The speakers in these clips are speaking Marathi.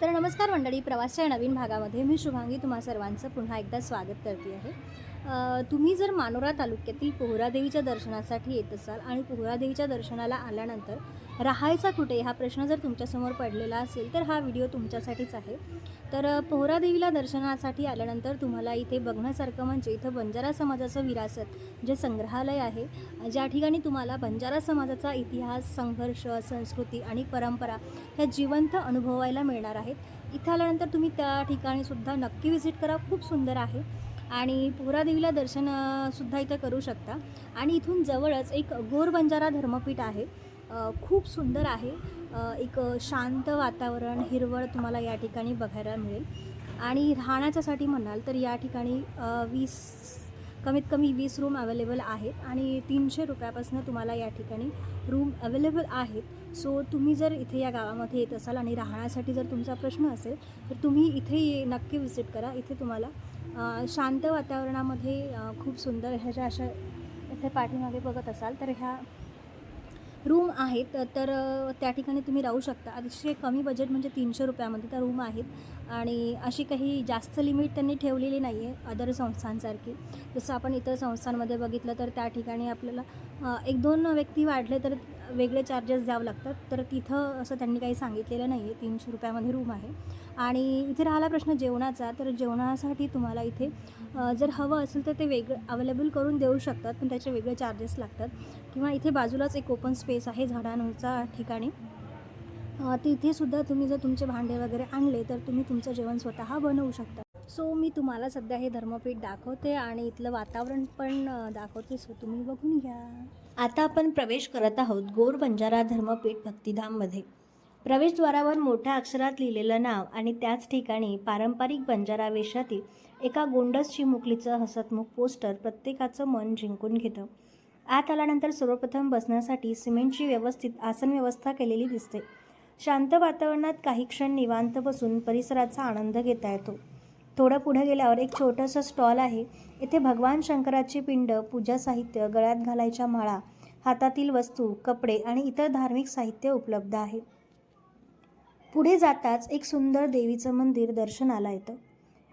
तर नमस्कार मंडळी, प्रवासच्या नवीन भागामध्ये मी शुभांगी तुम्हा सर्वांचं पुन्हा एकदा स्वागत करते आहे. तुम्ही जर मानोरा तालुक्यातील पोहरादेवीच्या दर्शनासाठी येत असाल आणि पोहरादेवीच्या दर्शनाला आल्यानंतर राहायचा कुठे हा प्रश्न जर तुमच्यासमोर पडलेला असेल तर हा व्हिडिओ तुमच्यासाठीच आहे. तर पोहरादेवीला दर्शनासाठी आल्यानंतर तुम्हाला इथे बघण्यासारखं म्हणजे इथं बंजारा समाजाचं विरासत जे संग्रहालय आहे, ज्या ठिकाणी तुम्हाला बंजारा समाजाचा इतिहास, संघर्ष, संस्कृती आणि परंपरा ह्या जिवंत अनुभवायला मिळणार आहेत. इथं आल्यानंतर तुम्ही त्या ठिकाणीसुद्धा नक्की व्हिजिट करा, खूप सुंदर आहे. आणि पोहरादेवीला दर्शन सुद्धा इथं करू शकता. आणि इथून जवळच एक गोर बंजारा धर्मपीठ आहे, खूप सुंदर आहे. एक शांत वातावरण, हिरवळ तुम्हाला या ठिकाणी बघायला मिळेल. आणि राहण्याच्यासाठी म्हणाल तर या ठिकाणी 20 कमीत कमी 20 रूम अवेलेबल आहेत आणि 300 रुपयापासून तुम्हाला या ठिकाणी रूम अवेलेबल आहेत. सो तुम्ही जर इथे या गावामध्ये येत असाल आणि राहण्यासाठी जर तुमचा प्रश्न असेल तर तुम्ही इथे नक्की व्हिजिट करा. इथे तुम्हाला शांत वातावरणामध्ये खूप सुंदर ह्याच्या अशा इथे पाठीमागे बघत असाल तर ह्या रूम आहेत. तर त्या ठिकाणी तुम्ही राहू शकता. अतिशय कमी बजेट म्हणजे 300 रुपयामध्ये त्या रूम आहेत आणि अशी काही जास्त लिमिट त्यांनी ठेवलेली नाही आहे अदर संस्थांसारखी. जसं आपण इतर संस्थांमध्ये बघितलं तर त्या ठिकाणी आपल्याला 1-2 व्यक्ती वाढले तर वेगळे चार्जेस द्यावं लागतात. तर तिथं असं त्यांनी काही सांगितलेलं नाही आहे. 300 रुपयामध्ये रूम आहे. आणि इथे राहिला प्रश्न जेवणाचा, तर जेवणासाठी तुम्हाला इथे जर हवं असेल तर ते वेगळं अवेलेबल करून देऊ शकतात, पण त्याचे वेगळे चार्जेस लागतात. किंवा इथे बाजूलाच एक ओपन स्पेस आहे झाडांचा ठिकाणी, तिथेसुद्धा तुम्ही जर तुमचे भांडे वगैरे आणले तर तुम्ही तुमचं जेवण स्वतः बनवू शकता. सो मी तुम्हाला सध्या हे धर्मपीठ दाखवते आणि इथलं वातावरण पण दाखवते, सो तुम्ही बघून घ्या. आता आपण प्रवेश करत आहोत गोर बंजारा धर्मपीठ भक्तिधाममध्ये. प्रवेशद्वारावर मोठ्या अक्षरात लिहिलेलं नाव आणि त्याच ठिकाणी पारंपरिक बंजारा वेशातील एका गोंडस चिमुकलीचं हसतमुख पोस्टर प्रत्येकाचं मन जिंकून घेतं. आत आल्यानंतर सर्वप्रथम बसण्यासाठी सिमेंटची व्यवस्थित आसन व्यवस्था केलेली दिसते. शांत वातावरणात काही क्षण निवांत बसून परिसराचा आनंद घेता येतो. थोडं पुढे गेल्यावर एक छोटंसं स्टॉल आहे. इथे भगवान शंकराची पिंड, पूजा साहित्य, गळ्यात घालायच्या माळा, हातातील वस्तू, कपडे आणि इतर धार्मिक साहित्य उपलब्ध आहे. पुढे जाताच एक सुंदर देवीचं मंदिर दर्शनाला येतं.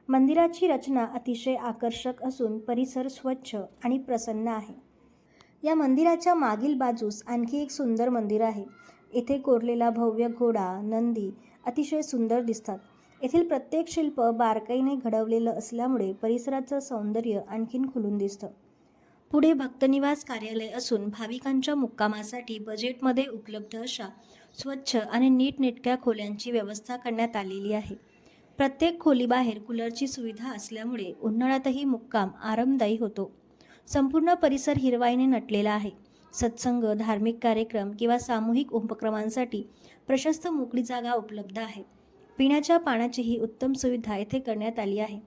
मंदिराची रचना अतिशय आकर्षक असून परिसर स्वच्छ आणि प्रसन्न आहे. या मंदिराच्या मागील बाजूस आणखी एक सुंदर मंदिर आहे. येथे कोरलेला भव्य घोडा, नंदी अतिशय सुंदर दिसतात. येथील प्रत्येक शिल्प बारकाईने घडवलेलं असल्यामुळे परिसराचं सौंदर्य आणखीन खुलून दिसतं. पुढे भक्तनिवास कार्यालय असून भाविकांच्या मुक्कामासाठी बजेटमध्ये उपलब्ध अशा स्वच्छ आणि नीटनेटक्या खोल्यांची व्यवस्था करण्यात आलेली आहे. प्रत्येक खोलीबाहेर कूलरची सुविधा असल्यामुळे उन्हाळ्यातही मुक्काम आरामदायी होतो. संपूर्ण परिसर हिरवाईने नटलेला आहे. सत्संग, धार्मिक कार्यक्रम किंवा सामूहिक उपक्रमांसाठी प्रशस्त मोकळी जागा उपलब्ध आहे. पिण्याच्या पाण्याचीही उत्तम सुविधा येथे करण्यात आली आहे.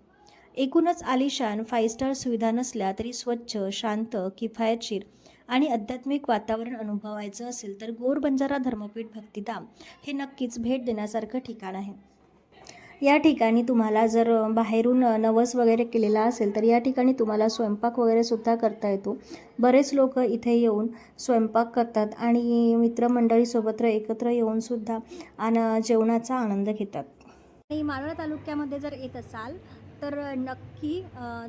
एकूणच आलिशान 5 स्टार सुविधा नसल्या तरी स्वच्छ, शांत, किफायतशीर आणि आध्यात्मिक वातावरण अनुभवायचं असेल तर गोर बंजारा धर्मपीठ भक्तिधाम हे नक्कीच भेट देण्यासारखं ठिकाण आहे. या ठिकाणी तुम्हाला जर बाहेरून नवस वगैरे केलेला असेल तर या ठिकाणी तुम्हाला स्वयंपाक वगैरे सुद्धा करता येतो. बरेच लोक इथे येऊन स्वयंपाक करतात आणि मित्रमंडळीसोबत एकत्र येऊन सुद्धा जेवणाचा आनंद घेतात. आणि मानोरा तालुक्यामध्ये जर येत असाल तर नक्की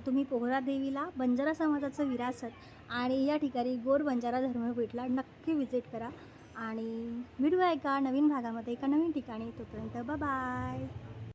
तुम्ही पोहरादेवीला, बंजारा समाजाचं विरासत आणि या ठिकाणी गोर बंजारा धर्मपीठला नक्की व्हिजिट करा. आणि भेटूया एका नवीन भागामध्ये, एका नवीन ठिकाणी. तोपर्यंत बाय.